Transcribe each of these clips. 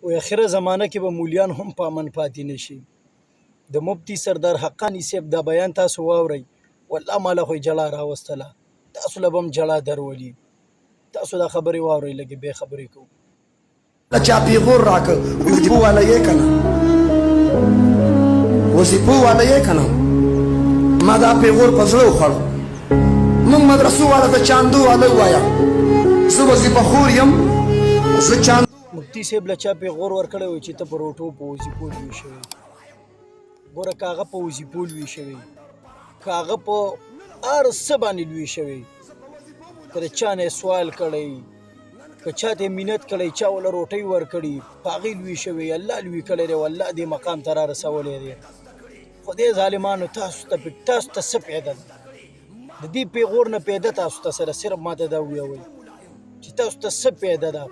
و اخره زمانه کې به مولیان هم په امن پاتې نشي. د مفتی سردار حقانی صاحب دا بیان تاسو واورئ، والله ماله خو جلا راوستله، تاسو له به هم جلا درولي. تاسو دا خبرې واورئ، لږې بې خبرې کوو. چا پیغور راکړ وظیفو والا یې که نه، وظیفو والا یې که نه، ما دا پیغور په زړه وخوړ. موږ مدرسو والا ته چاندو والا ووایه، زه وظیفه خور یم، زه چاندو. مفتی صاحب له چا پیغور ورکړی وي چې ته په روټو په وظیفو لوی شوی. ګوره که هغه په وظیفو لوی شوی، که هغه په هر څه باندې لوی شوی، که د چا نه سوال کړی، که چا ته منت کړی، چا وله روټۍ ورکړي، په هغې لوی شوی. الله لوی کړی دی، والله دې مقام ته را رسولی دی. خو دې ظالمانو تاسو ته څه پیدا ده؟ د دې پیغور نه پیدا تاسو ته سره صرف ما ته دا ووایئ چې تاسو ته څه پیدا ده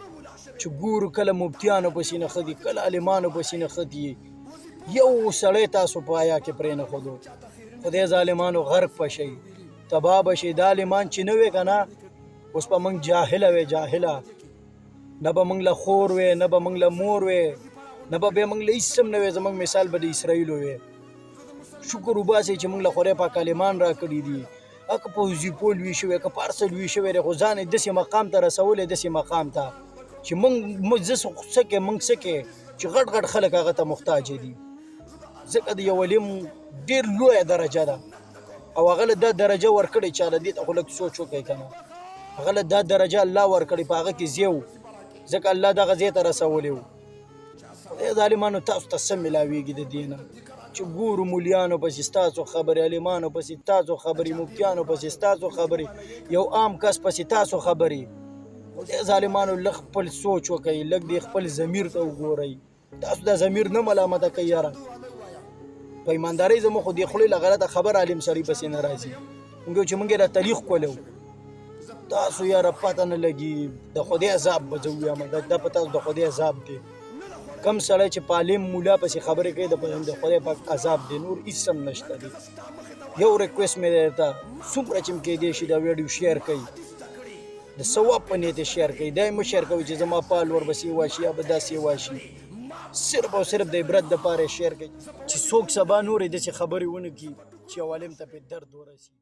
چې ګورو کله مفتیانو پسې نښتي، کله عالمانو پسې نښتي، یو سړی تاسو په حیا کې پرېنښودو. خو دې ظالمانو غرق به شئ، تباه به شئ. دا عالمان چې نه وې که نه، اوس به موږ جاهله وې، جاهله. نه به موږ له خور وې، نه به موږ له مور وې، نه به بیا موږ له هېڅ هم نه وې. زموږ مثال به د اسرائیلو وې. شکر وباسئ چې موږ له خدای پاک عالمان راکړي دي. که په وظیفو لوی شوی، که په هر څه لوی شوی دی، خو ځان یې داسې مقام ته رسولی، داسې مقام ته چې موږ څه کې موږ څه کې چې غټ غټ خلک هغه ته محتاج دي. ځکه د یو علم ډېر لویه درجه ده، او هغه له دا درجه ورکړې چاله. دې ته خو لږ سوچ وکړئ که نه، هغه له دا درجه الله ورکړې، په هغه کې ځای و، ځکه الله دغه ځای ته رسولی و. خدای ظالمانو تاسو ته څه میلاویږي د دې نه چې ګورو مولیانو پسې ستاسو خبرې، عالمانو پسې تاسو خبرې، مفتیانو پسې ستاسو خبرې، یو عام کس پسې تاسو خبرې. خدای ظالمانو لږ خپل سوچ وکئ، لږ دې خپل ضمیر ته وګورئ. تاسو دا ضمیر نه ملامته کوئ یاره. په ایماندارۍ زموږ خو دې خولې له غلطه خبر عالم سړي پسې نه راځي. موږ چې موږ یې را تلیخ کولو، تاسو یاره پته نه لګي. د خدای عذاب به زه ووایم، دا په تاسو د خدای عذاب دی. کم سړی چې په عالم مولا پسې خبرې کوي، د خدای پاک عذاب دی، نور هېڅ هم نشته دی. یو ریکویسټ مې دی درته، څومره چې کیدای شي دا ویډیو شیر کړئ، د ثواب په نیت یې شیر کړئ. دا یې مه شیر کوئ چې زما پال ورپسې واشي یا به داسې واشي. صرف او صرف د عبرت دپاره یې شیر کړئ چې څوک سبا نورې داسې خبرې ونه کړي چې یو عالم ته پرې درد ورسي.